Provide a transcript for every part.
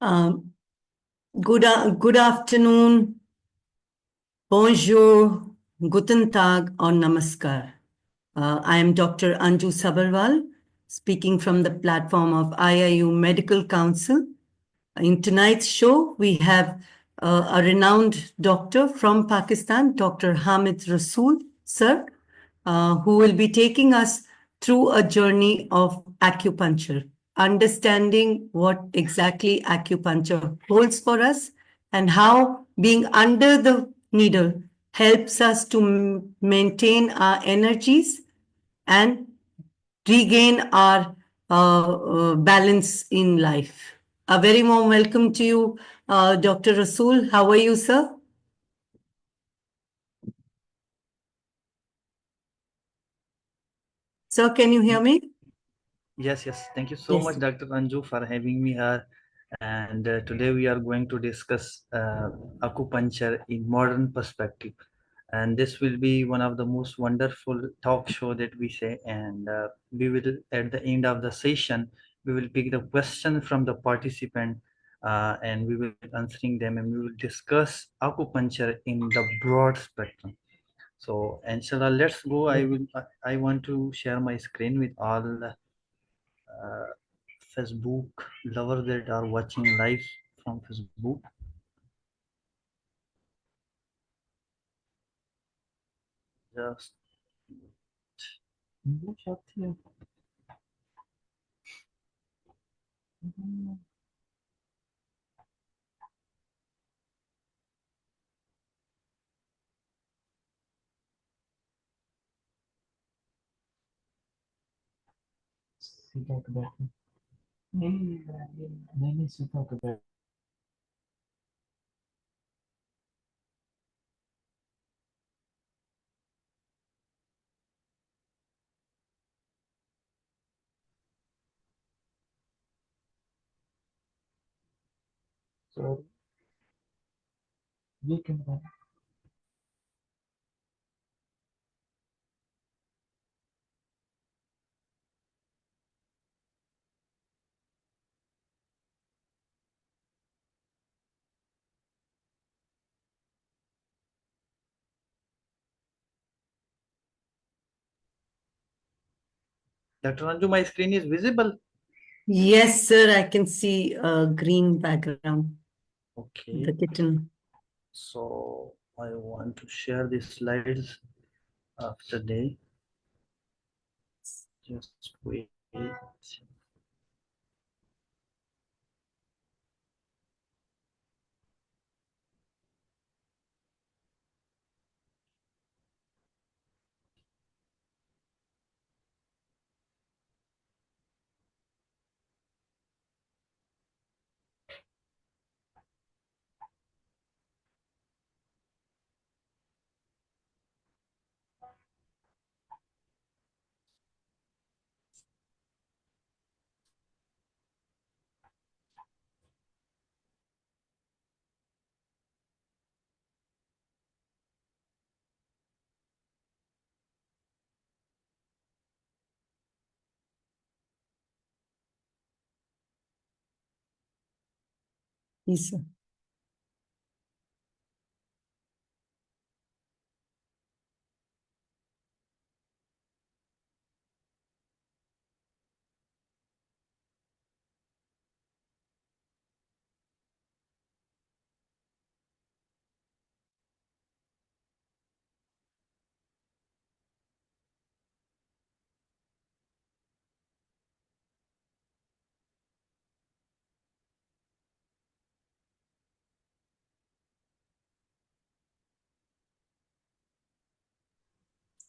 Um, good afternoon, bonjour, guten tag, or namaskar. I am Dr. Anju Sabarwal, speaking from the platform of IIU Medical Council. In tonight's show, we have a renowned doctor from Pakistan, Dr. Haimid Rasool, sir, who will be taking us through a journey of acupuncture, understanding what exactly acupuncture holds for us and how being under the needle helps us to maintain our energies and regain our balance in life. A very warm welcome to you, Dr. Rasool. How are you, sir? Sir, can you hear me? Yes. Thank you so much, Dr. Anju, for having me here. And today we are going to discuss acupuncture in modern perspective. And this will be one of the most wonderful talk show that we say. And we will, at the end of the session, we will pick the question from the participant, and we will answering them, and we will discuss acupuncture in the broad spectrum. So, inshallah, let's go. I want to share my screen with all Facebook lovers that are watching live from Facebook. Just sorry. We can run. Dr. Anju, my screen is visible. Yes, sir. I can see a green background. Okay. The kitten. So I want to share the slides of today. Just wait. Yes, sir.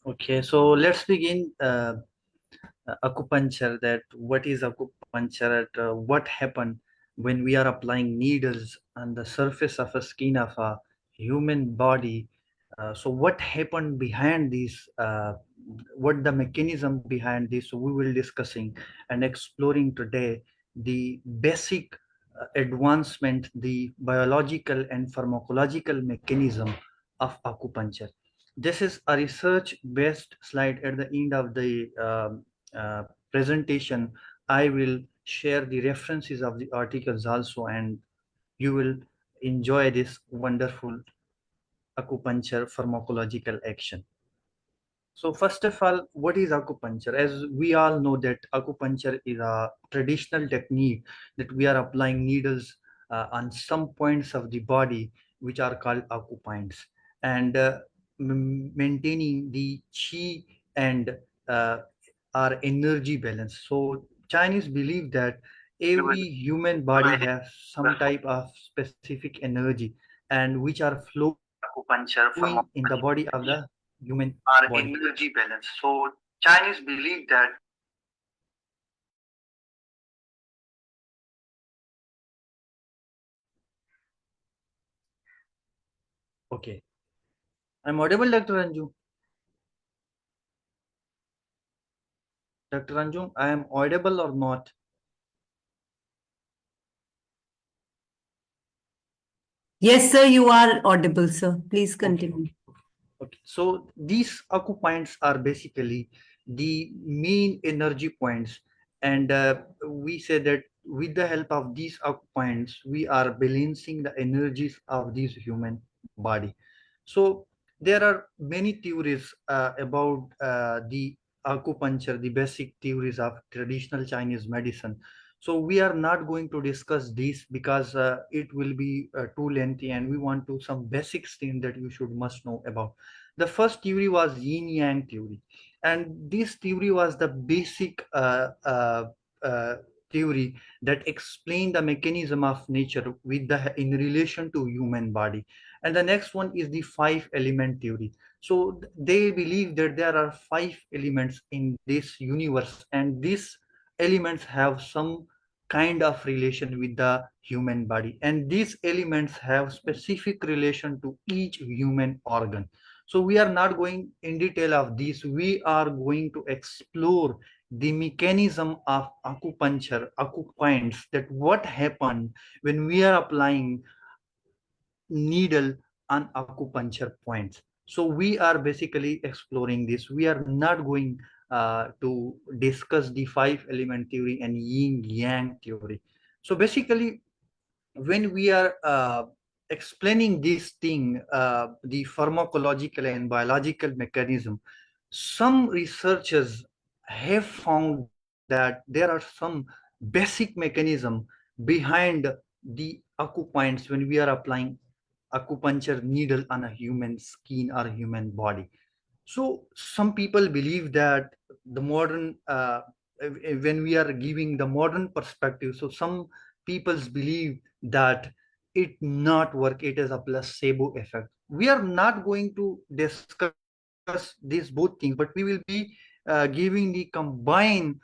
Okay, so let's begin acupuncture. That what is acupuncture? What happened when we are applying needles on the surface of a skin of a human body? So what happened behind this? What the mechanism behind this? So we will discussing and exploring today the basic advancement, the biological and pharmacological mechanism of acupuncture. This is a research based slide. At the end of the presentation, I will share the references of the articles also, and you will enjoy this wonderful acupuncture pharmacological action. So first of all, what is acupuncture? As we all know that acupuncture is a traditional technique that we are applying needles on some points of the body, which are called acupoints, and maintaining the chi and uh, our energy balance. So Chinese believe that every human body has some type of specific energy, and which are flowing Acupuncture in the body of the human our body. energy balance. So Chinese believe that Okay. I'm audible, Dr. Anju. Dr. Anju, I am audible or not? Yes, sir, you are audible, sir. Please Okay, continue. okay. Okay, so these acupoints are basically the main energy points, and we say that with the help of these acupoints, we are balancing the energies of this human body. So there are many theories about the acupuncture, the basic theories of traditional Chinese medicine. So we are not going to discuss this because it will be too lengthy, and we want to some basics thing that you should must know about. The first theory was yin yang theory, and this theory was the basic uh, theory that explained the mechanism of nature with the in relation to human body. And the next one is the five element theory. So they believe that there are five elements in this universe, and these elements have some kind of relation with the human body, and these elements have specific relation to each human organ. So we are not going in detail of this. We are going to explore the mechanism of acupuncture, acupoints, that what happened when we are applying needle on acupuncture points. So we are basically exploring this. We are not going to discuss the five element theory and yin yang theory. So basically, when we are explaining this thing, the pharmacological and biological mechanism, some researchers have found that there are some basic mechanism behind the acupoints when we are applying acupuncture needle on a human skin or human body. So some people believe that the modern when we are giving the modern perspective, so some people's believe that it not work, it is a placebo effect. We are not going to discuss these both things, but we will be giving the combined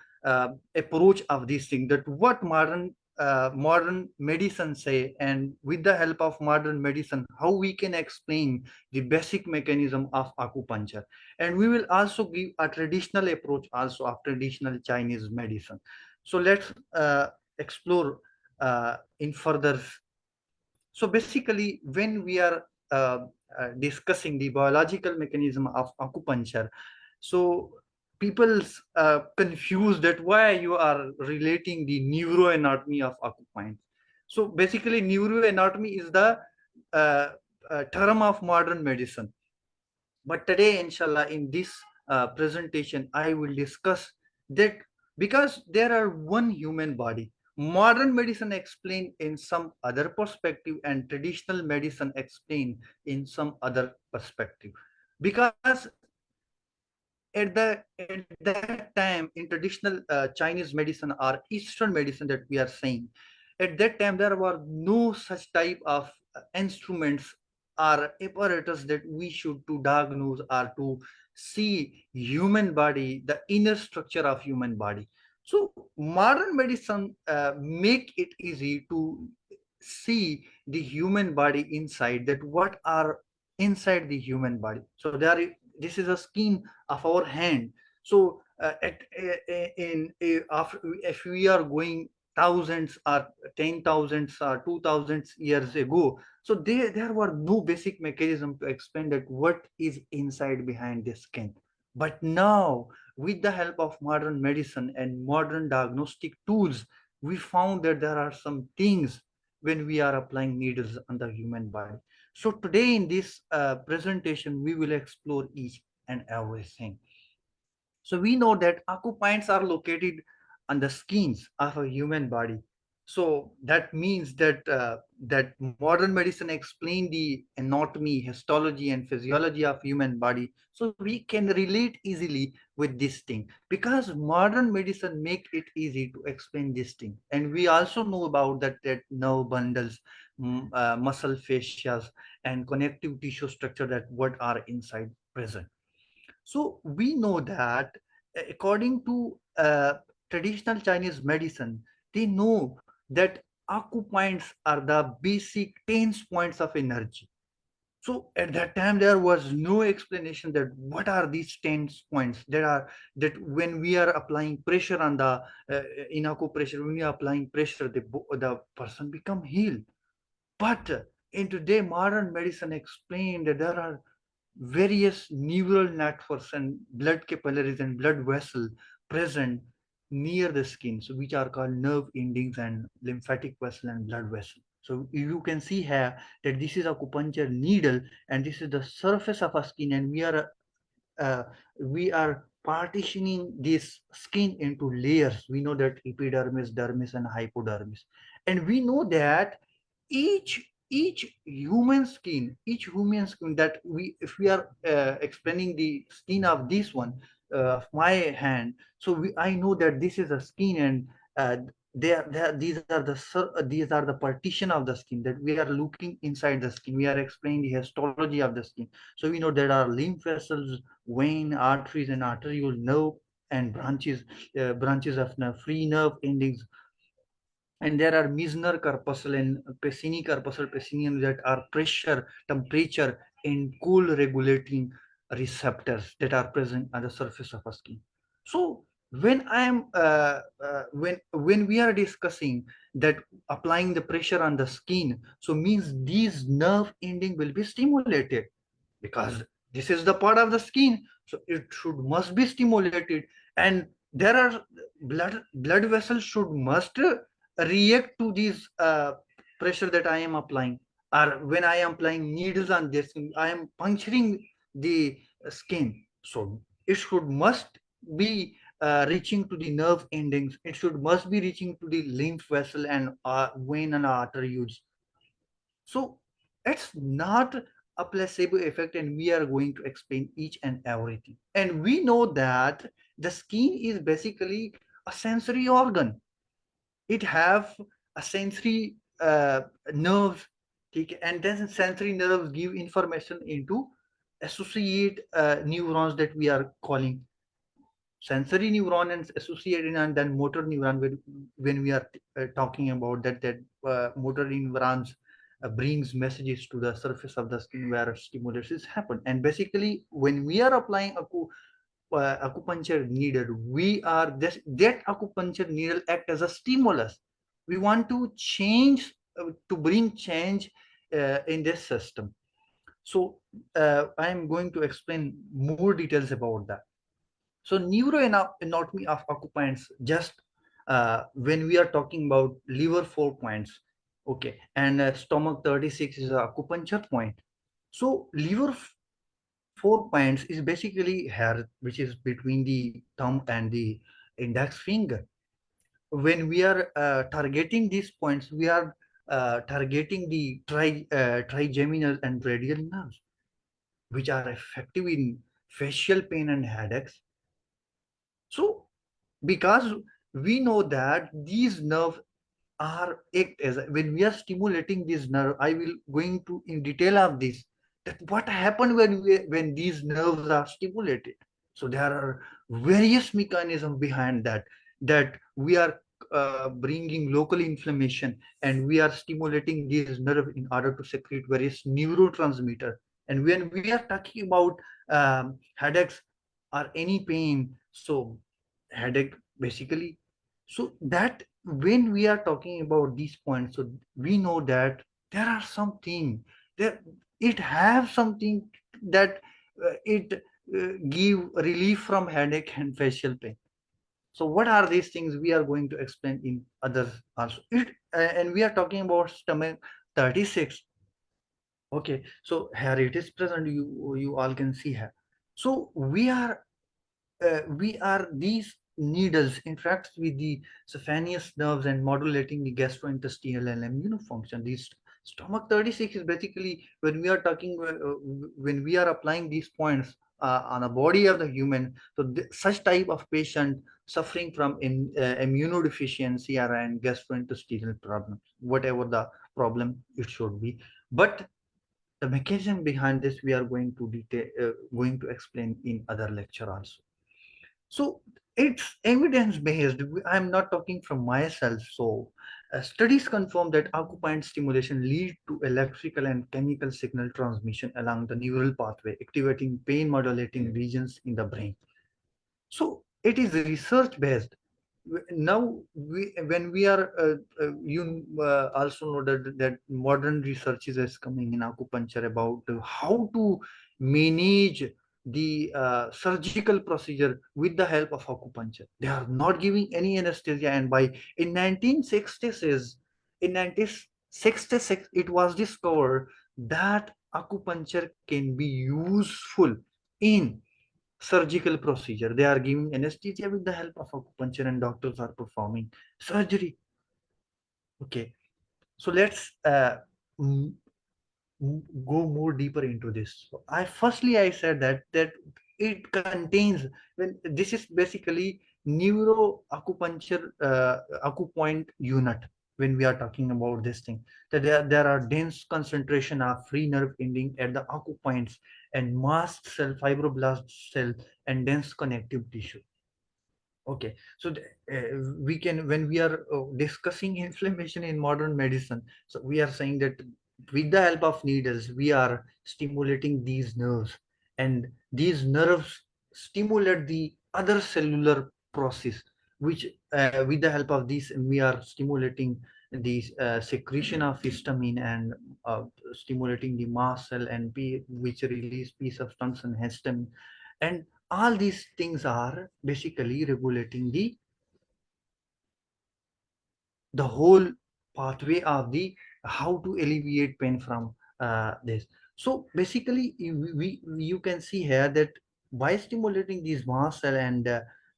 approach of this thing, that what modern medicine say, and with the help of modern medicine how we can explain the basic mechanism of acupuncture. And we will also give a traditional approach also of traditional Chinese medicine. So let's explore in further. So basically, when we are discussing the biological mechanism of acupuncture, so people's confused that why you are relating the neuroanatomy of acupuncture. So basically, neuroanatomy is the uh, term of modern medicine. But today, inshallah, in this presentation, I will discuss that, because there are one human body. Modern medicine explained in some other perspective, and traditional medicine explained in some other perspective. Because at that time in traditional Chinese medicine or Eastern medicine that we are saying, at that time there were no such type of instruments or apparatus that we should to diagnose or to see human body, the inner structure of human body. So modern medicine make it easy to see the human body inside, that what are inside the human body. So there this is a scheme of our hand. So if we are going thousands or 10,000s or 2,000 years ago, so there were no basic mechanism to explain that what is inside behind the skin. But now, with the help of modern medicine and modern diagnostic tools, we found that there are some things when we are applying needles on the human body. So today in this presentation, we will explore each and everything. So we know that acupoints are located on the skins of a human body. So that means that that modern medicine explain the anatomy, histology, and physiology of human body. So we can relate easily with this thing because modern medicine make it easy to explain this thing. And we also know about that nerve bundles, muscle fascias, and connective tissue structure that what are inside present. So we know that according to traditional Chinese medicine, they know that acupoints are the basic 10 points of energy. So at that time there was no explanation that what are these 10 points that are that when we are applying pressure on the in acupressure, when we are applying pressure, the person become healed. But in today modern medicine explained that there are various neural networks and blood capillaries and blood vessels present near the skin, so which are called nerve endings and lymphatic vessel and blood vessel. So you can see here that this is acupuncture needle and this is the surface of a skin, and uh, we are partitioning this skin into layers. We know that epidermis, dermis, and hypodermis, and we know that each human skin that we if we are explaining the skin of this one of my hand, so I know that this is a skin, and these are the partition of the skin that we are looking inside the skin. We are explaining the histology of the skin. So we know there are lymph vessels, vein, arteries, and arterial nerve and branches of nerve, free nerve endings, and there are Meissner corpuscle and Pacini corpuscle Pacinium that are pressure, temperature, and cool regulating receptors that are present on the surface of a skin. So when I am when we are discussing that applying the pressure on the skin, so means these nerve ending will be stimulated because this is the part of the skin, so it should must be stimulated, and there are blood vessels should must react to this pressure that I am applying, or when I am applying needles on this, I am puncturing the skin, so it should must be reaching to the nerve endings, it should must be reaching to the lymph vessel and vein and arteries. So it's not a placebo effect, and we are going to explain each and everything. And we know that the skin is basically a sensory organ. It have a sensory nerves, okay? And then sensory nerves give information into associate neurons that we are calling sensory neuron and associated, and then motor neuron when we are talking about that motor neurons brings messages to the surface of the skin where stimulus happen. And basically when we are applying acupuncture needle, we are that acupuncture needle act as a stimulus. We want to change to bring change in this system. So I am going to explain more details about that. So neuroanatomy of acupoints, just when we are talking about liver 4 points, okay, and stomach 36 is a acupuncture point. So liver 4 points is basically hair, which is between the thumb and the index finger. When we are targeting these points, we are targeting the trigeminal and radial nerves, which are effective in facial pain and headaches. So because we know that these nerves are act as when we are stimulating this nerve, I will going to in detail of this, that what happened when these nerves are stimulated. So there are various mechanisms behind that we are bringing local inflammation, and we are stimulating these nerve in order to secrete various neurotransmitter. And when we are talking about headaches or any pain, so headache basically, so that when we are talking about these points, so we know that there are something that it have something that it give relief from headache and facial pain. So what are these things we are going to explain in others also. And we are talking about stomach 36. Okay, so here it is present. You all can see here. So we are these needles interact with the saphenous nerves and modulating the gastrointestinal and immune function. These stomach 36 is basically when we are talking when we are applying these points on a body of the human. So such type of patient suffering from immunodeficiency or and gastrointestinal problems, whatever the problem it should be. But the mechanism behind this we are going to going to explain in other lecture also. So it's evidence based. I'm not talking from myself. So studies confirm that acupoint stimulation lead to electrical and chemical signal transmission along the neural pathway, activating pain modulating regions in the brain. So it is research based. Now when we are you also know that modern research is coming in acupuncture about how to manage the surgical procedure with the help of acupuncture. They are not giving any anesthesia, and by in 1966, in 1966 it was discovered that acupuncture can be useful in surgical procedure. They are giving anesthesia with the help of acupuncture, and doctors are performing surgery. Okay, so let's go more deeper into this. So I said that it contains, when this is basically neuro acupuncture acupoint unit. When we are talking about this thing, that there are dense concentration of free nerve ending at the acupoints and mast cell, fibroblast cell, and dense connective tissue. Okay, so we can, when we are discussing inflammation in modern medicine, so we are saying that with the help of needles, we are stimulating these nerves, and these nerves stimulate the other cellular process, which with the help of these, we are stimulating the secretion of histamine and stimulating the mast cell and which release P substance and histamine. And all these things are basically regulating the whole pathway of the how to alleviate pain from this. So basically you can see here that by stimulating these mast cell and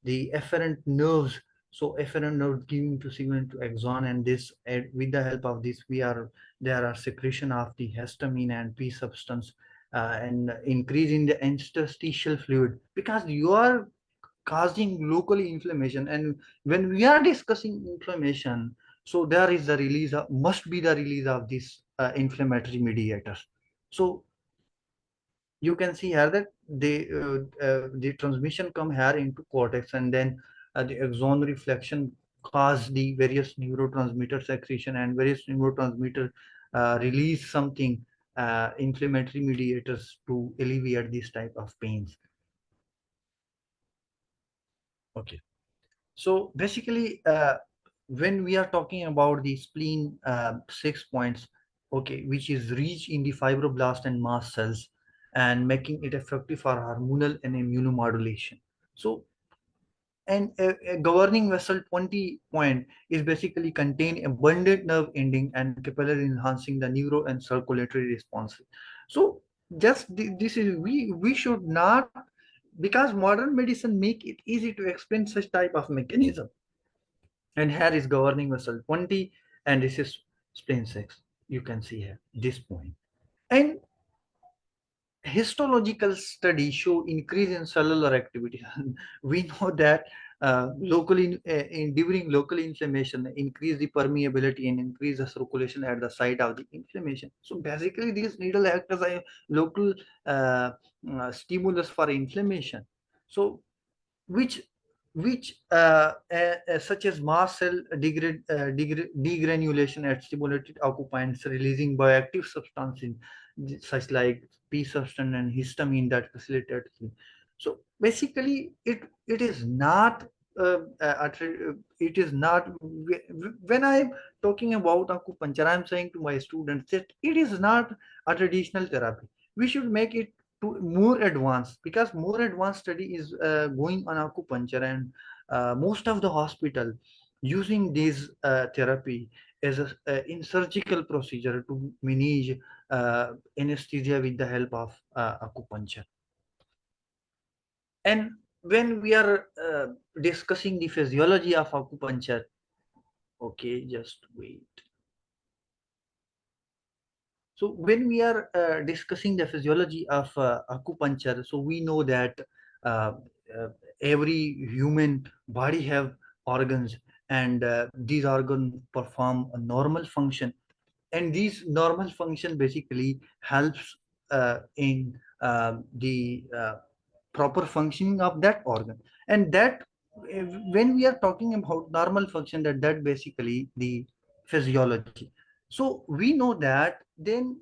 the efferent nerves, so efferent nerve giving to signal to axon, and this with the help of this there are secretion of the histamine and P substance, and increase in the interstitial fluid, because you are causing local inflammation. And when we are discussing inflammation, so there is the release of, must be the release of these inflammatory mediators. So you can see here that the transmission come here into cortex, and then the axon reflection cause the various neurotransmitter secretion, and various neurotransmitter release something inflammatory mediators to alleviate this type of pains. Okay. So basically, when we are talking about the spleen 6 points, okay, which is rich in the fibroblast and mast cells, and making it effective for hormonal and immunomodulation. So, and a governing vessel 20 point is basically contain abundant nerve ending and capillary enhancing the neuro and circulatory responses. So just this is we should not, because modern medicine make it easy to explain such type of mechanism. And here is governing vessel 20, and this is spleen 6. You can see here this point. And histological studies show increase in cellular activity. We know that during local inflammation, increase the permeability and increase the circulation at the site of the inflammation. So basically, these needle act as a local stimulus for inflammation. So which such as mast cell degranulation at stimulated acupoints, releasing bioactive substances such like P substance and histamine that facilitate healing. So basically, it is not it is not, when I'm talking about acupuncture, I'm saying to my students that it is not a traditional therapy. We should make it to more advanced, because more advanced study is going on acupuncture, and most of the hospital using this therapy as in surgical procedure to manage anesthesia with the help of acupuncture. And when we are discussing the physiology of acupuncture, okay, just wait. So when we are discussing the physiology of acupuncture, so we know that uh, uh, every human body have organs, and these organs perform a normal function, and these normal function basically helps in the proper functioning of that organ. And that when we are talking about normal function, that basically the physiology. So we know that then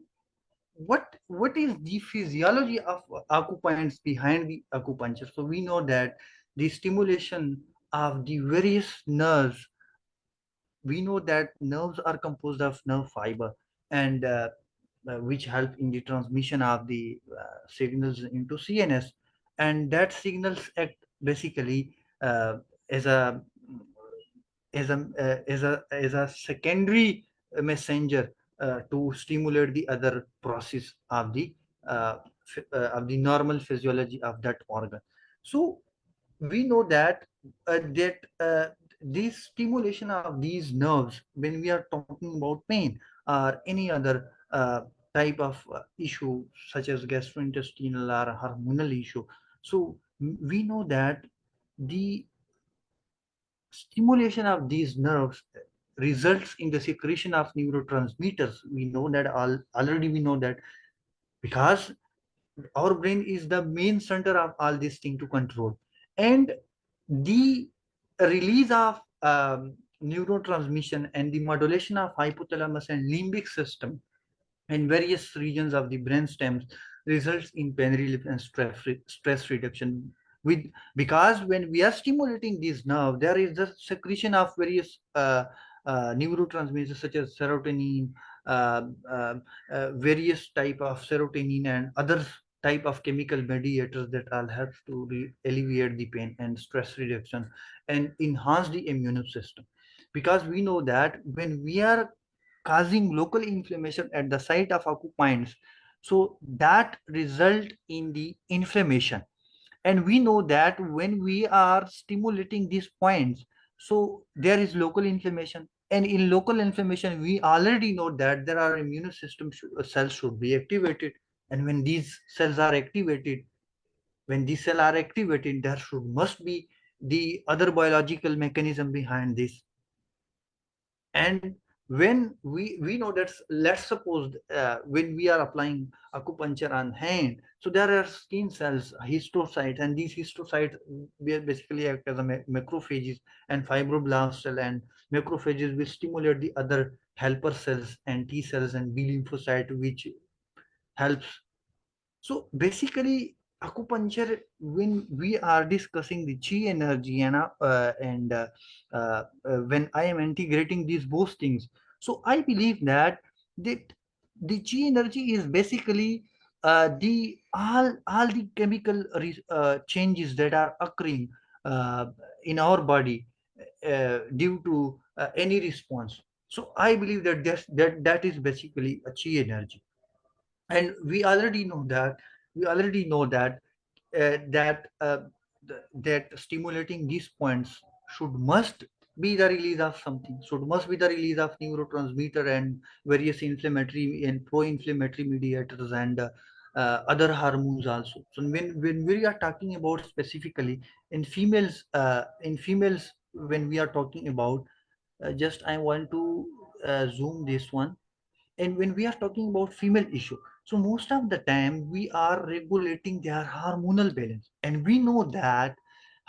what is the physiology of acupoints behind the acupuncture. So we know that the stimulation of the various nerves, we know that nerves are composed of nerve fiber, and which help in the transmission of the signals into CNS, and that signals act basically as a as a secondary messenger to stimulate the other process uh, of the normal physiology of that organ. So we know that this stimulation of these nerves, when we are talking about pain or any other type of issue such as gastrointestinal or hormonal issue, so we know that the stimulation of these nerves results in the secretion of neurotransmitters. We know that already we know that, because our brain is the main center of all this thing to control, and the release of neurotransmission and the modulation of hypothalamus and limbic system in various regions of the brain stems results in pain relief and stress reduction. With Because when we are stimulating these nerve, there is the secretion of various neurotransmitters such as serotonin, uh, uh, various type of serotonin and other type of chemical mediators that all helps to alleviate the pain and stress reduction and enhance the immune system. Because we know that when we are causing local inflammation at the site of acupoints, so that result in the inflammation. And we know that when we are stimulating these points, so there is local inflammation, and in local inflammation we already know that there are immune system cells should be activated. And when these cells are activated, when these cells are activated, there should must be the other biological mechanism behind this. And when we know that, let's suppose when we are applying acupuncture on hand, so there are skin cells, histiocytes, and these histiocytes basically act as a macrophages and fibroblast cell, and macrophages will stimulate the other helper cells and T cells and B lymphocyte, which helps. So basically, acupuncture, when we are discussing the chi energy and when I am integrating these both things, so I believe that the chi energy is basically the all the chemical changes that are occurring uh, in our body due to any response. So I believe that is basically a chi energy. And we already know that uh, that uh, that stimulating these points should must be the release of something, should must be the release of neurotransmitter and various inflammatory and pro-inflammatory mediators and other hormones also. So when we are talking about specifically in females, when we are talking about just I want to zoom this one. And when we are talking about female issue, so most of the time we are regulating their hormonal balance, and we know that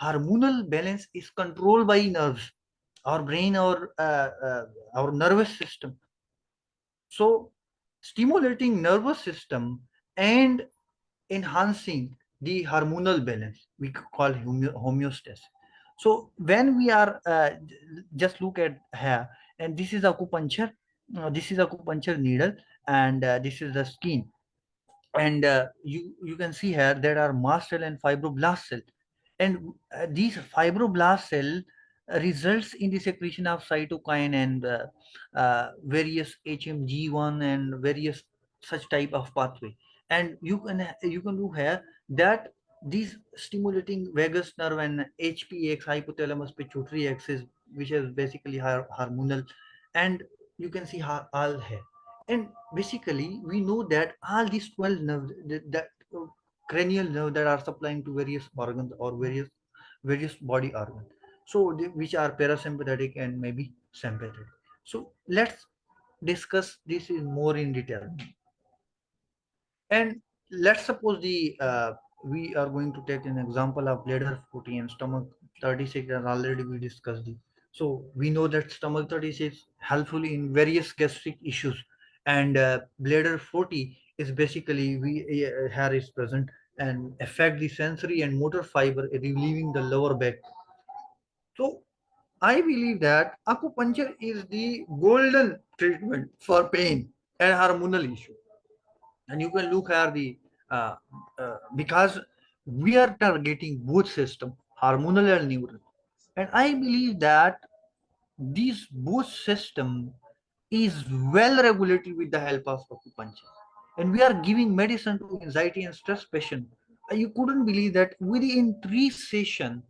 hormonal balance is controlled by nerves, our brain, our nervous system. So stimulating nervous system and enhancing the hormonal balance we call homeostasis. So when we are just look at here, and this is acupuncture needle, and this is the skin. And you can see here there are mast cell and fibroblast cell, and these fibroblast cell results in the secretion of cytokine and various HMG1 and various such type of pathway. And you can do here that these stimulating vagus nerve and HPX, hypothalamus pituitary axis, which is basically hormonal, and you can see all here. And basically we know that all these 12 nerves, that cranial nerve that are supplying to various organs or various body organs, so which are parasympathetic and maybe sympathetic. So let's discuss this in more in detail. And let's suppose the we are going to take an example of bladder 40 and stomach 36, and already we discussed it. So we know that stomach 36 helpful in various gastric issues, and bladder 40 is basically we hair is present and affect the sensory and motor fiber, relieving the lower back. So I believe that acupuncture is the golden treatment for pain and hormonal issue. And you can look at the because we are targeting both system, hormonal and neural. And I believe that these both system is well regulated with the help of acupuncture. And we are giving medicine to anxiety and stress patient. You couldn't believe that within 3 sessions,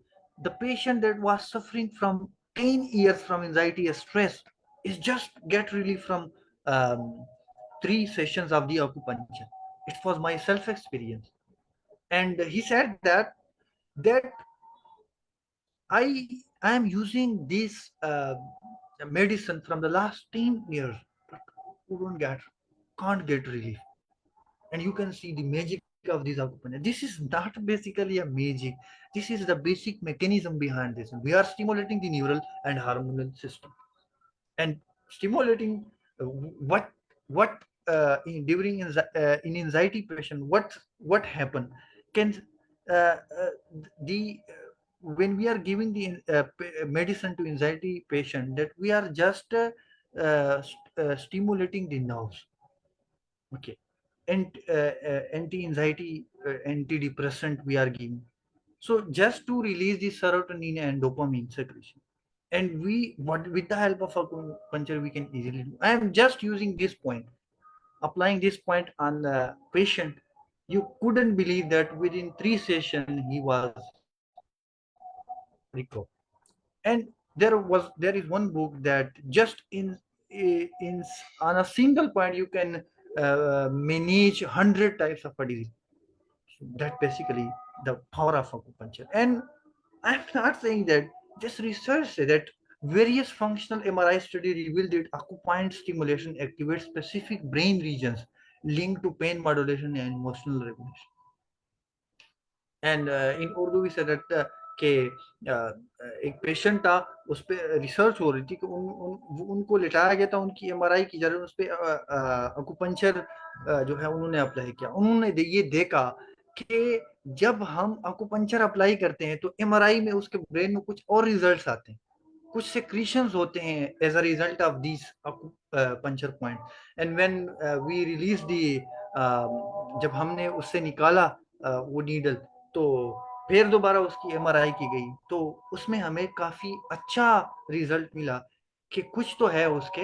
the patient that was suffering from 10 years from anxiety and stress is just get relief from 3 sessions of the acupuncture. It was my self experience. And he said that I am using this medicine from the last 10 years, but couldn't get, can't get relief. And you can see the magic of this acupuncture. This is not basically a magic. This is the basic mechanism behind this. We are stimulating the neural and hormonal system, and stimulating what during in anxiety patient, what happen can the when we are giving the medicine to anxiety patient, that we are just stimulating the nerves. Okay. And anti-anxiety antidepressant we are giving, so just to release the serotonin and dopamine secretion. And we what with the help of acupuncture we can easily do. I am just using this point, applying this point on the patient. You couldn't believe that within 3 sessions he was recovered. And there is one book that just in on a single point you can manage 100 types of a disease. So that basically the power of acupuncture. And I'm not saying that, just research say that various functional MRI study revealed that acupuncture stimulation activates specific brain regions linked to pain modulation and emotional regulation. And in Urdu भी said that कि एक patient था, उस पर research हो रही थी कि उनको लिटाया गया था, उनकी एमआरआई की जा रही, उस पर अकुपंचर जो है उन्होंने अप्लाई किया। उन्होंने ये देखा कि जब हम अकुपंचर अप्लाई करते हैं तो एमआरआई में उसके ब्रेन में कुछ और रिजल्ट्स आते हैं, कुछ सेक्रीशंस होते हैं as a result of this puncture point. And when we release the, जब हमने उससे निकाला वो नीडल, तो फिर दोबारा उसकी एमआरआई की गई, तो उसमें हमें काफी अच्छा रिजल्ट मिला कि कुछ तो है उसके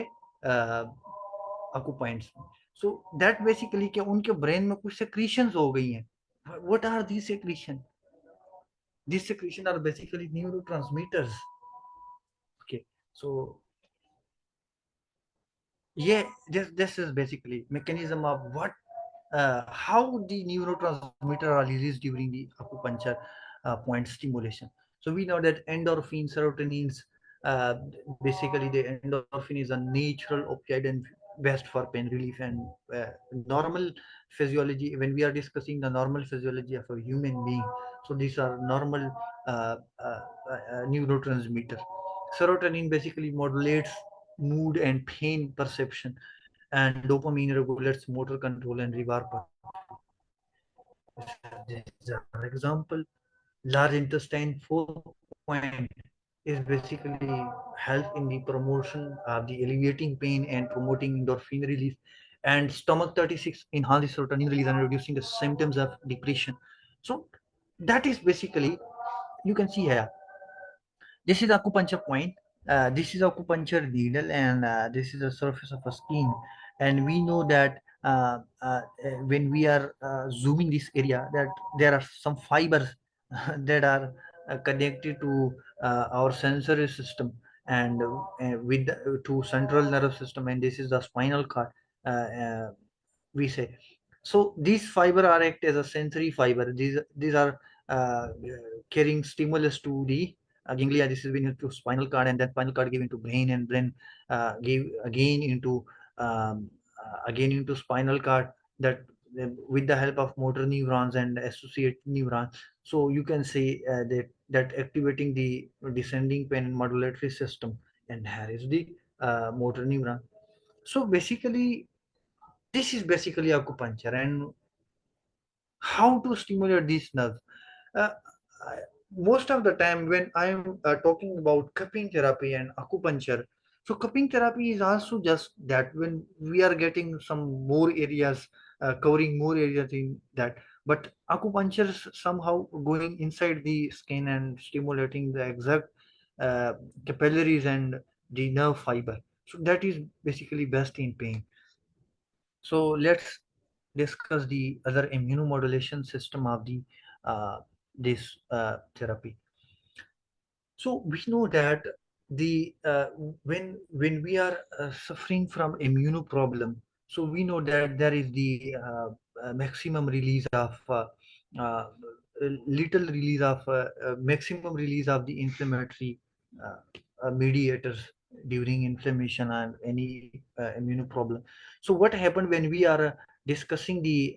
अकुपाइंट्स में। सो दैट बेसिकली कि उनके ब्रेन में कुछ सेक्रीशंस हो गई हैं। What are these secretion? These secretion are basically neurotransmitters. Okay, so yeah, this is basically mechanism of what how the neurotransmitter are released during the acupuncture point stimulation. So we know that endorphin, serotonins, uh, basically the endorphin is a natural opioid and best for pain relief. And normal physiology, when we are discussing the normal physiology of a human being, so these are normal neurotransmitters. Serotonin basically modulates mood and pain perception, and dopamine regulates motor control and reward pathway. This is an example. Large intestine 4 point is basically help in the promotion of the alleviating pain and promoting endorphin release. and stomach 36 enhance the serotonin release and reducing the symptoms of depression. So that is basically, you can see here, this is acupuncture point. This is acupuncture needle, and this is the surface of a skin. And we know that when we are zooming this area, that there are some fibers that are connected to our sensory system, and to central nervous system, and this is the spinal cord. We say, so these fiber are act as a sensory fiber. These are carrying stimulus to the ganglia. This is been into spinal cord, and then spinal cord give into brain, and brain give again into spinal cord, that with the help of motor neurons and associate neurons. So you can say that activating the descending pen modulatory system, and here is the motor neuron. So basically, this is basically acupuncture, and how to stimulate these nerves. Uh, Most of the time when I'm talking about cupping therapy and acupuncture, so cupping therapy is also just that, when we are getting some more areas, covering more areas in that. But acupuncture is somehow going inside the skin and stimulating the exact uh, capillaries and the nerve fiber. So that is basically best in pain. So let's discuss the other immunomodulation system of the this therapy. So we know that the when we are suffering from immuno problem, so we know that there is the maximum release of uh, little release of maximum release of the inflammatory mediators during inflammation and any immuno problem. So what happened when we are discussing the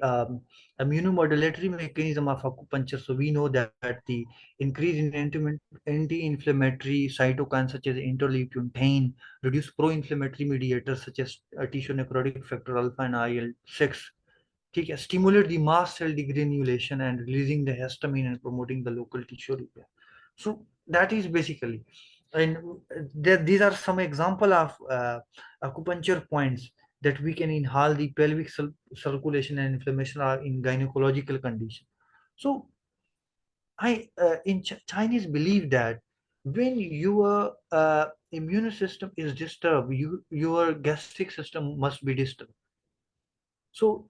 immunomodulatory mechanism of acupuncture? So we know that the increase in anti-inflammatory cytokines such as interleukin 10, reduce pro-inflammatory mediators such as tissue necrotic factor alpha and IL-6. ठीक है, stimulate the mast cell degranulation and releasing the histamine and promoting the local tissue repair. So that is basically, and these are some example of acupuncture points that we can inhale the pelvic circulation and inflammation are in gynecological condition. So Chinese believe that when your immune system is disturbed, your gastric system must be disturbed. So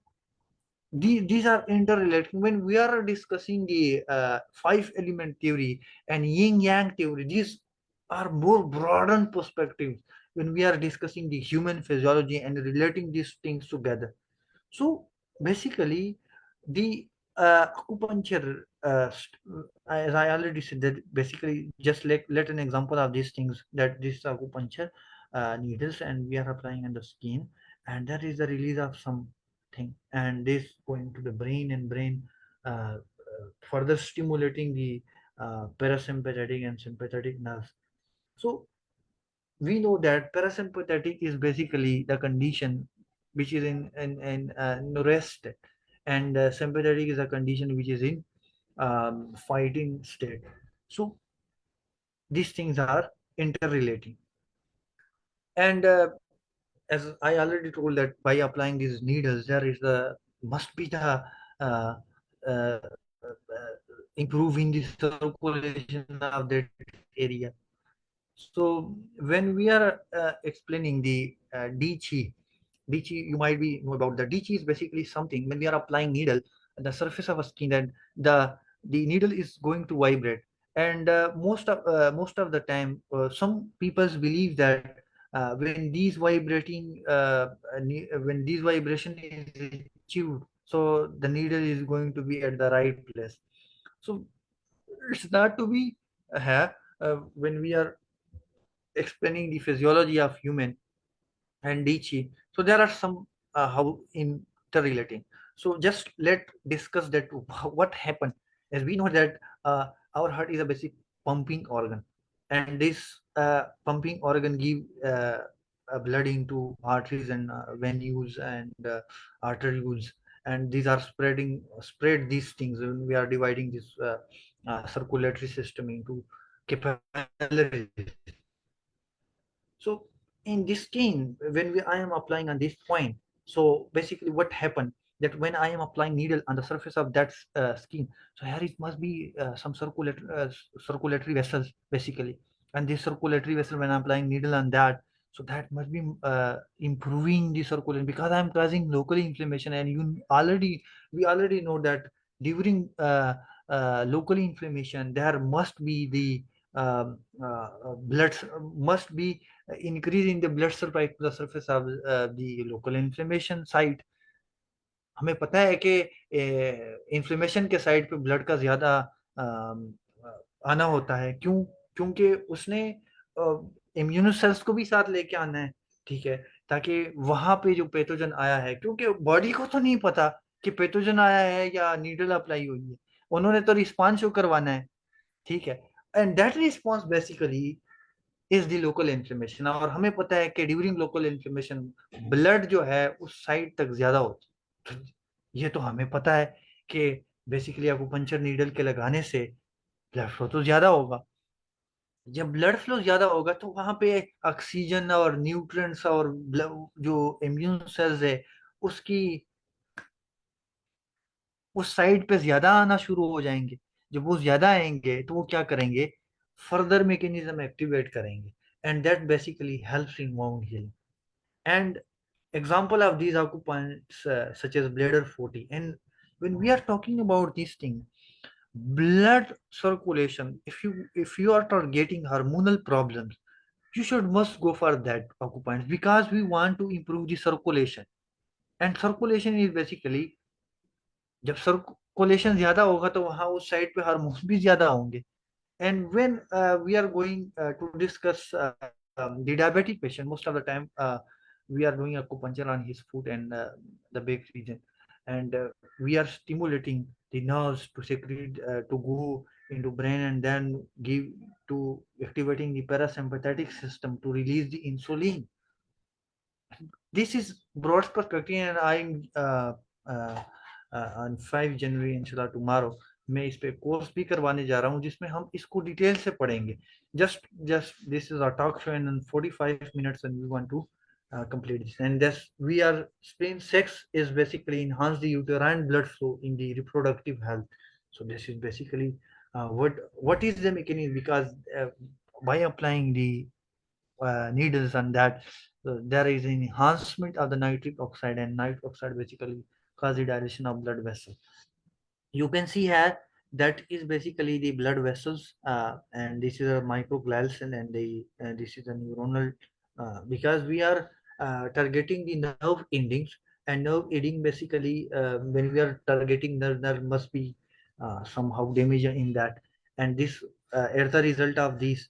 these are interrelated. When we are discussing the five element theory and yin yang theory, these are more broadened perspectives when we are discussing the human physiology and relating these things together. So basically, the acupuncture, as I already said, that basically just let an example of these things, that this acupuncture needles, and we are applying on the skin, and that is the release of something, and this going to the brain, and brain further stimulating the parasympathetic and sympathetic nerves. So we know that parasympathetic is basically the condition which is in rest, and sympathetic is a condition which is in fighting state. So these things are interrelating, and as I already told, that by applying these needles, there is the must be the uh, uh, improving the circulation of that area. So when we are explaining the Dichi, you might be know about the Dichi is basically something when we are applying needle at the surface of a skin, and the needle is going to vibrate, and most of the time some people believe that when these vibration is achieved, so the needle is going to be at the right place. So it's not to be when we are explaining the physiology of human and Dichi. So there are some how interrelating. So just let discuss that what happened. As we know that our heart is a basic pumping organ, and this pumping organ give blood into arteries and venues and arterioles, and these are spread these things when we are dividing this circulatory system into capillaries. So in this skin, when I am applying on this point, So basically what happened, that when I am applying needle on the surface of that skin, so here it must be some circulatory vessels basically, and this circulatory vessel, when I'm applying needle on that, so that must be improving the circulation, because I'm causing local inflammation. And we already know that during local inflammation there must be the blood must be increase in the blood supply to the surface of the local inflammation site. हमें पता है कि inflammation के side पे blood का ज्यादा आना होता है, क्यों? क्योंकि उसने इम्यूनो सेल्स को भी साथ लेके आना है, ठीक है, ताकि वहां पे जो पैथोजन आया है, क्योंकि बॉडी को तो नहीं पता कि पैथोजन आया है या नीडल अप्लाई हुई है, उन्होंने तो रिस्पॉन्स शो करवाना है, ठीक है, and that response basically is the local inflammation. और हमें पता है कि ड्यूरिंग लोकल इन्फ्लेमेशन ब्लड जो है उस साइड तक ज्यादा होती है। ये तो हमें पता है कि बेसिकली एक्यूपंक्चर नीडल के लगाने से ब्लड फ्लो तो ज्यादा होगा। जब ब्लड फ्लो ज्यादा होगा तो वहां पे ऑक्सीजन और न्यूट्रिएंट्स और जो इम्यून सेल्स है उसकी उस साइड पे ज्यादा आना शुरू हो जाएंगे। जब वो ज्यादा आएंगे तो वो क्या करेंगे, फर्दर मैकेनिज्म एक्टिवेट करेंगे, and that basically helps in wound healing. And example of these occupants such as bladder 40. And when we are talking about these things, blood circulation, if you are targeting hormonal problems, you should must go for that occupants, because we want to improve the circulation. And circulation is basically, जब circulation ज्यादा होगा तो वहां उस side पे hormones भी ज्यादा होंगे। And when we are going to discuss the diabetic patient, most of the time we are doing acupuncture on his foot and the back region, and we are stimulating the nerves to secrete to go into brain and then give to activating the parasympathetic system to release the insulin. This is broad perspective, and I'm on 5 जनवरी इंशाल्लाह tomorrow मैं इस पे course भी करवाने जा रहा हूँ जिसमें हम इसको डिटेल से पढ़ेंगे। just this is our talk show, and in 45 minutes and we want to complete this. And this we are explain sex is basically enhance the uterine blood flow in the reproductive health. So this is basically what is the mechanism, because by applying the needles on that, there is an enhancement of the nitric oxide, and nitric oxide basically cause the dilation of blood vessels. You can see here that is basically the blood vessels, and this is a microglial cell, and this is a neuronal, because we are targeting the nerve endings, and nerve ending basically when we are targeting nerve, there must be somehow damage in that, and this as the result of this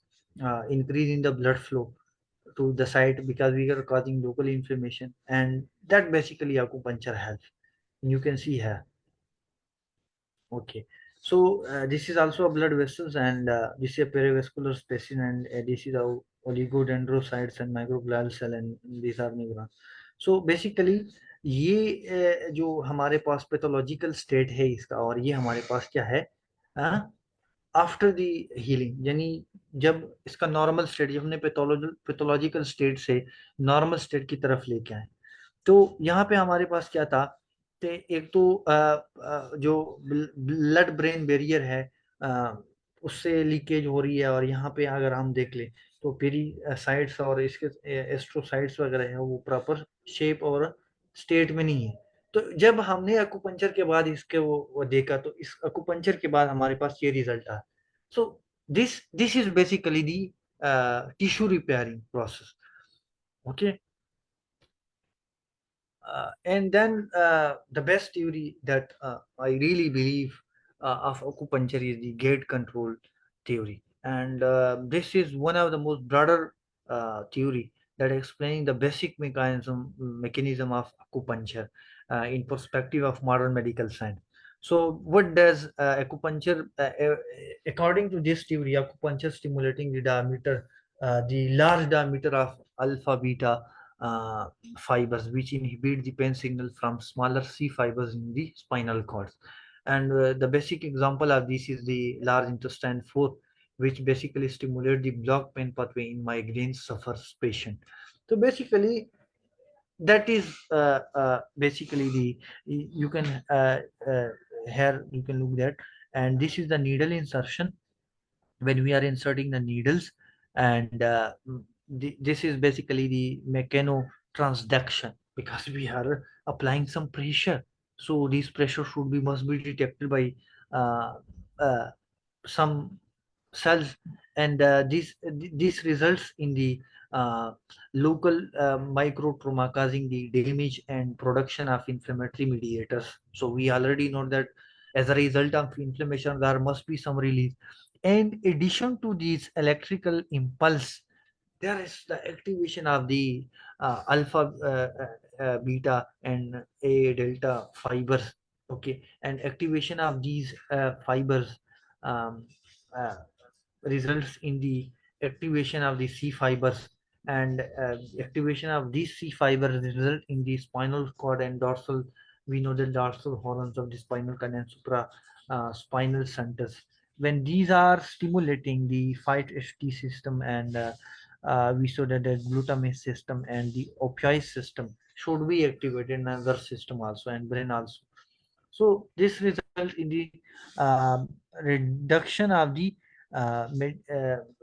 increase in the blood flow to the site, because we are causing local inflammation, and that basically acupuncture helps. You can see here. Okay, so this is also a blood vessels, and this is a perivascular spaces, and this is our oligodendrocytes and microglial cell, and these are neurons. So basically ये जो हमारे पास pathological state है इसका, और ये हमारे पास क्या है आफ्टर द हीलिंग, यानी जब इसका नॉर्मल स्टेट, जब हमने पैथोलॉजिकल स्टेट से नॉर्मल स्टेट की तरफ लेके आए, तो यहाँ पे हमारे पास क्या था कि एक तो जो ब्लड ब्रेन बैरियर है उससे लीकेज हो रही है, और यहाँ पे अगर हम देख ले तो पेरी साइड्स और इसके एस्ट्रोसाइड्स वगैरह है वो प्रॉपर शेप और स्टेट में नहीं है। तो जब हमने एक्यूपंक्चर के बाद इसके वो देखा, तो इस एक्यूपंक्चर के बाद हमारे पास ये रिजल्ट आया। So this is basically the tissue repairing process. Okay, and then the best theory that I really believe of acupuncture is the gate control theory, and this is one of the most broader theory that explaining the basic mechanism of acupuncture in perspective of modern medical science. So what does acupuncture according to this theory, acupuncture stimulating the diameter, the large diameter of alpha beta fibers, which inhibit the pain signal from smaller C fibers in the spinal cords. And the basic example of this is the large intestine 4, which basically stimulate the block pain pathway in migraine suffers patient. So basically that is basically the, you can here you can look that, and this is the needle insertion when we are inserting the needles, and this is basically the mechanotransduction, because we are applying some pressure. So this pressure should be must be detected by uh, uh, some cells, and this results in the uh, local micro trauma, causing the damage and production of inflammatory mediators. So we already know that as a result of inflammation there must be some release. In addition to these electrical impulse, there is the activation of the alpha, beta and a delta fibers. Okay, and activation of these fibers um, uh, results in the activation of the C fibers, and activation of these C fibers result in the spinal cord and dorsal. We know the dorsal horns of the spinal cord and supra spinal centers. When these are stimulating the 5HT system, and we saw that the glutamate system and the opioid system should be activated in other system also, and brain also. So this result in the reduction of the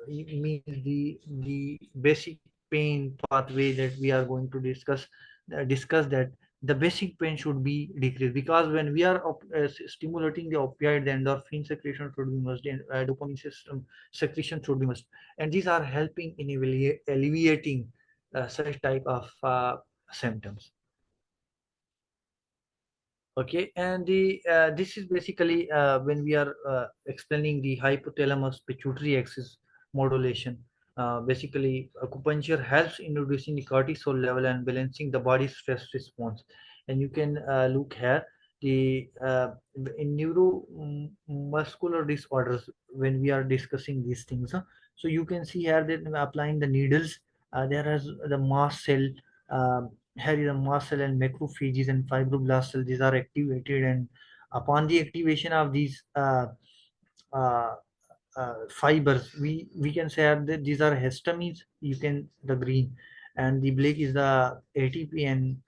means the basic pain pathway that we are going to discuss that the basic pain should be decreased, because when we are stimulating the opioid, the endorphin secretion should be must, and dopamine system secretion should be must, and these are helping in alleviating such type of symptoms. Okay, and the this is basically when we are explaining the hypothalamus pituitary axis modulation. Basically, acupuncture helps in reducing the cortisol level and balancing the body's stress response. And you can look here the in neuromuscular disorders when we are discussing these things. So you can see here that applying the needles, there is the mast cell. um Here is a mast cell and macrophages and fibroblast cells. These are activated, and upon the activation of these uh, fibers, we can say that these are histamines. You can the green, and the black is the ATP, and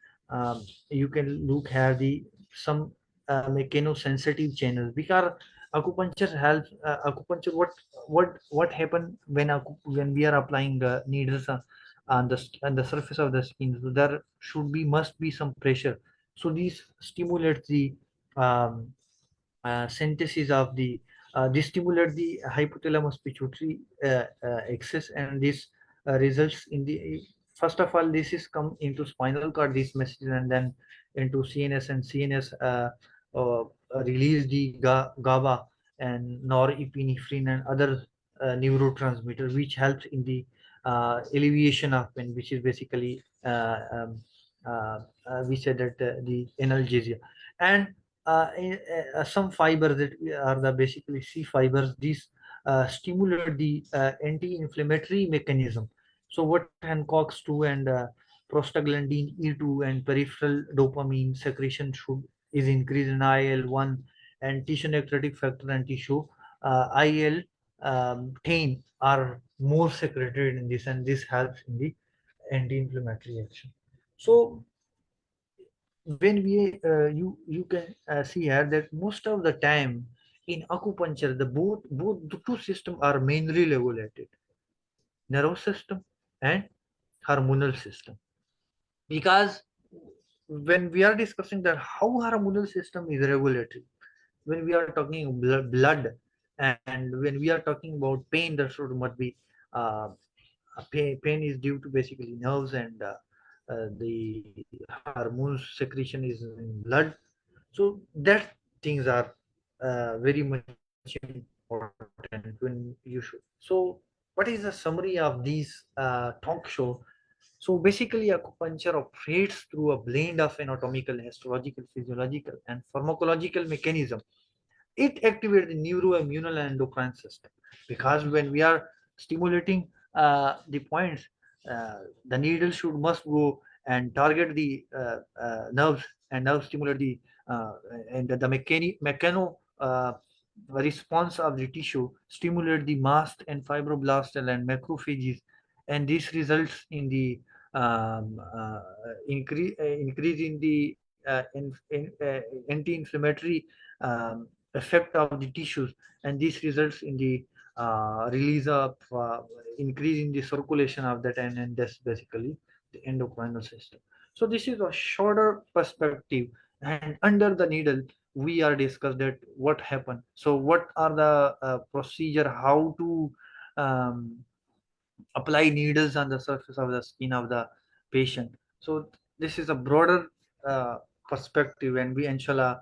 you can look here the some mechanosensitive channels, because acupuncture helps. Acupuncture, what happen when when we are applying the needles on the surface of the skin, so there should be must be some pressure. So these stimulates the um, synthesis of the this stimulate the hypothalamus pituitary axis, and this results in the, first of all, this is come into spinal cord, these messages, and then into CNS, and CNS uh, release the GABA and norepinephrine and other neurotransmitter, which helps in the alleviation of pain, which is basically we said that the analgesia. And some fibers that are the basically C fibers. These stimulate the anti-inflammatory mechanism. So what Hancock's 2 and prostaglandin E2 and peripheral dopamine secretion should is increased in IL-1, and tissue necrotic factor and tissue IL 10 are more secreted in this, and this helps in the anti-inflammatory action. So when we you can see here that most of the time in acupuncture, the both the two systems are mainly regulated: nervous system and hormonal system. Because when we are discussing that how hormonal system is regulated, when we are talking blood, and when we are talking about pain, that should must be uh, pain is due to basically nerves, and the hormones secretion is in blood. So that things are very much important when you should. So what is the summary of these talk show? So basically acupuncture operates through a blend of anatomical, histological, physiological and pharmacological mechanism. It activates the neuroimmunal and endocrine system, because when we are stimulating the points, the needle should must go and target the nerves, and now stimulate the uh, and the mechano response of the tissue, stimulate the mast and fibroblast and macrophages, and this results in the increase in the anti-inflammatory effect of the tissues, and this results in the release of increase in the circulation of that, and that's basically the endocrinal system. So this is a shorter perspective, and under the needle we are discussed that what happened. So what are the procedure, how to um, apply needles on the surface of the skin of the patient. So this is a broader perspective, and we inshallah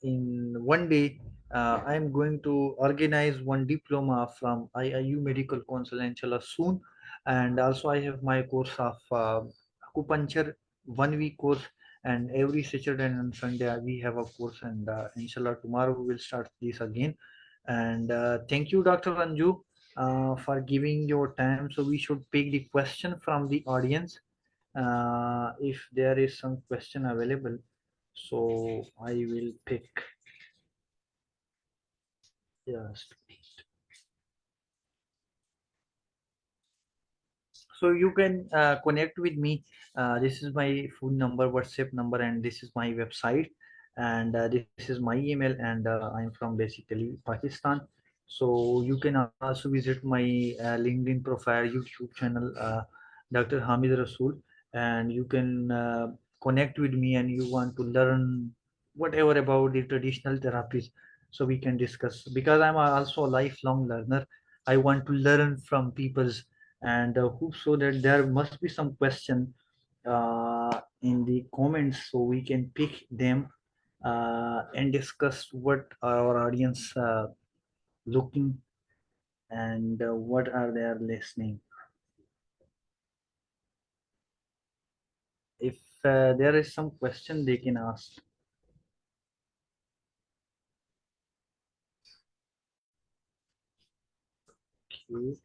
in one day I am going to organize one diploma from IIU Medical Council inshallah soon, and also I have my course of acupuncture 1 week course, and every Saturday and Sunday we have a course, and inshallah tomorrow we will start this again. And thank you, Dr. Anju, for giving your time. So we should pick the question from the audience if there is some question available. So I will pick. Yes. So you can connect with me. This is my phone number, WhatsApp number, and this is my website, and this is my email, and I'm from basically Pakistan. So you can also visit my LinkedIn profile, YouTube channel, Dr. Hamid Rasool, and you can connect with me, and you want to learn whatever about the traditional therapies. So we can discuss, because I'm also a lifelong learner. I want to learn from people's, and hope so that there must be some question in the comments, so we can pick them and discuss what our audience looking, and what are they listening. If there is some question, they can ask. Okay.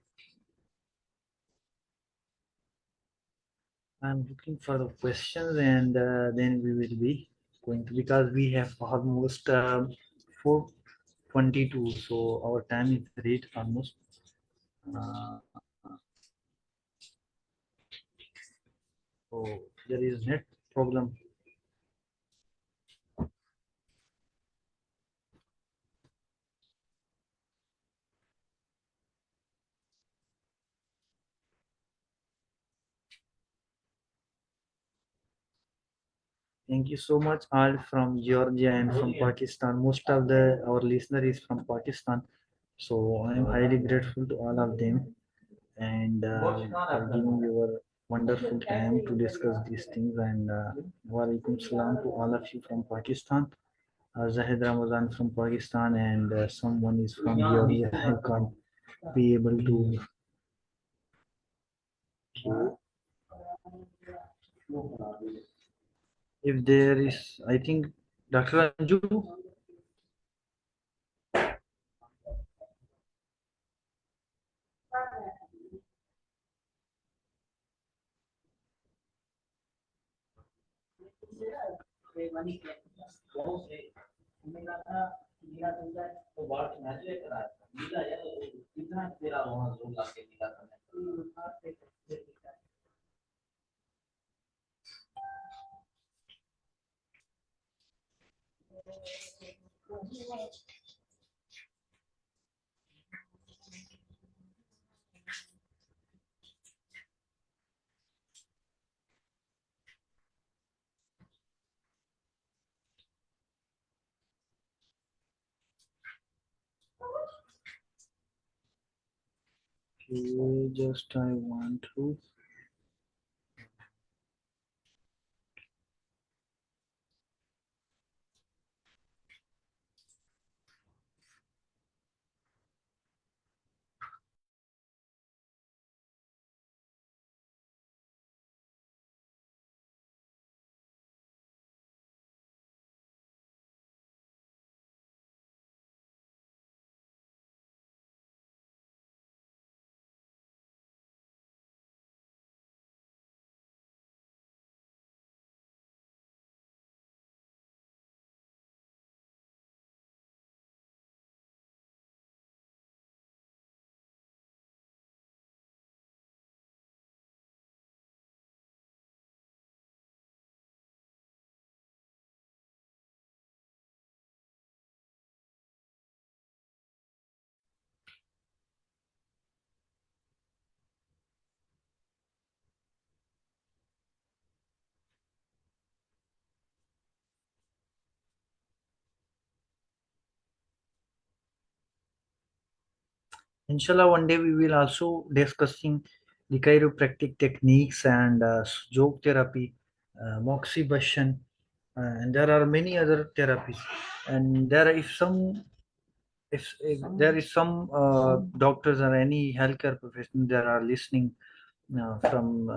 I'm looking for the questions, and then we will be going to, because we have almost 4:22, so our time is reached almost. Uh, so there is net problem. Thank you so much, all from Georgia and from Pakistan. Most of the our listener is from Pakistan, so I am highly grateful to all of them, and for giving your wonderful time to discuss these things. And walaikum salam to all of you from Pakistan. Zahid Ramazan from Pakistan, and someone is from Georgia. I can't be able to. If there is, I think, Dr. Anju. Okay, just I want to. Inshallah, one day we will also discussing the chiropractic techniques and joke therapy, moxibustion, and there are many other therapies. And there is some, if there is some doctors or any healthcare professional that are listening from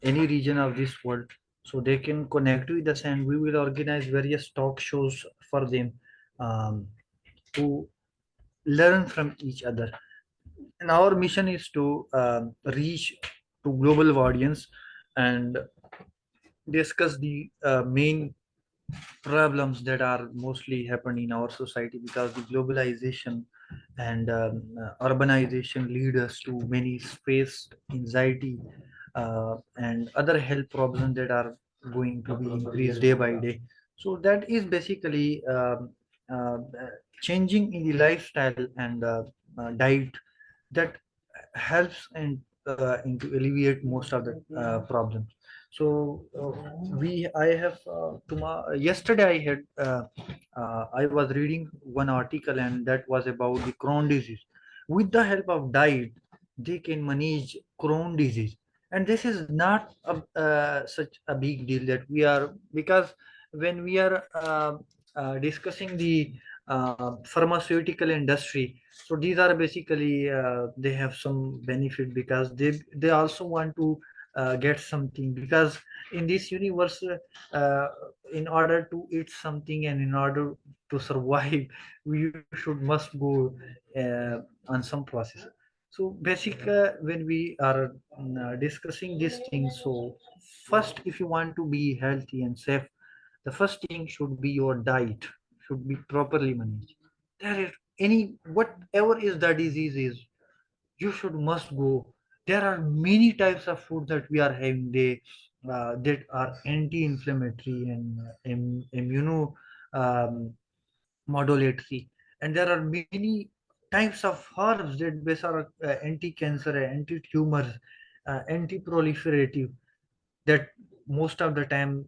any region of this world, so they can connect with us, and we will organize various talk shows for them um, to learn from each other. And our mission is to reach to global audience and discuss the main problems that are mostly happening in our society, because the globalization and urbanization lead us to many space anxiety and other health problems that are going to be increased day by day. So that is basically uh, changing in the lifestyle and diet that helps and into alleviate most of the problems. So we I have yesterday I was reading one article, and that was about the Crohn disease. With the help of diet, they can manage Crohn disease, and this is not such a big deal that we are, because when we are discussing the pharmaceutical industry, so these are basically they have some benefit, because they also want to get something, because in this universe in order to eat something and in order to survive you should must go on some process. So when we are discussing these things, so first, if you want to be healthy and safe, the first thing should be your diet should be properly managed. There is any whatever is the disease is, you should must go. There are many types of food that we are having, they that are anti-inflammatory and immuno um, modulatory, and there are many types of herbs that are anti-cancer, anti-tumors, anti-proliferative, that most of the time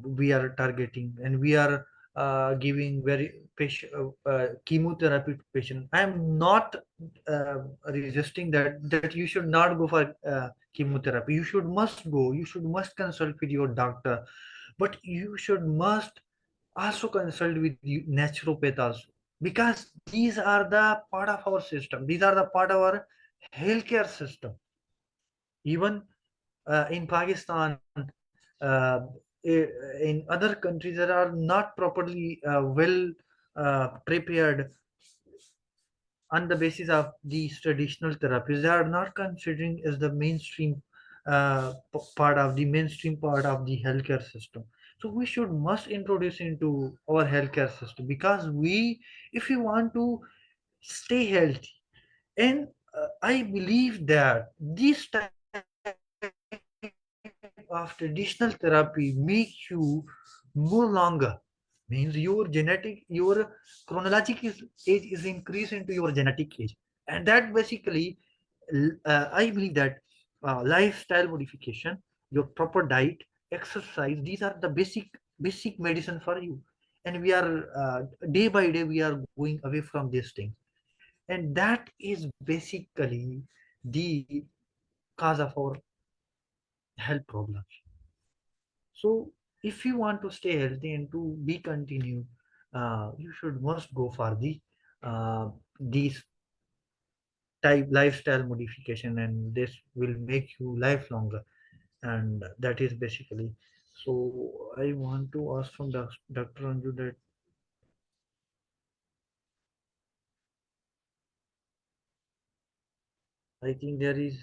we are targeting, and we are giving very patient, chemotherapy to patient. I am not uh, resisting that you should not go for chemotherapy. You should must go, you should must consult with your doctor, but you should must also consult with naturopath also, because these are the part of our system, these are the part of our healthcare system. Even in Pakistan, in other countries that are not properly well prepared on the basis of these traditional therapies, they are not considering as the mainstream part of the healthcare system. So we should must introduce into our healthcare system, because we, if we want to stay healthy, and I believe that this type of traditional therapy make you more longer. Means your genetic, your chronologic age is increased into your genetic age. And that basically, I believe that lifestyle modification, your proper diet, exercise, these are the basic medicine for you. And we are day by day we are going away from these things, and that is basically the cause of our health problems. So if you want to stay healthy and to be continued, you should must go for these type lifestyle modification, and this will make you life longer. And that is basically. So I want to ask from Dr. Anju that I think there is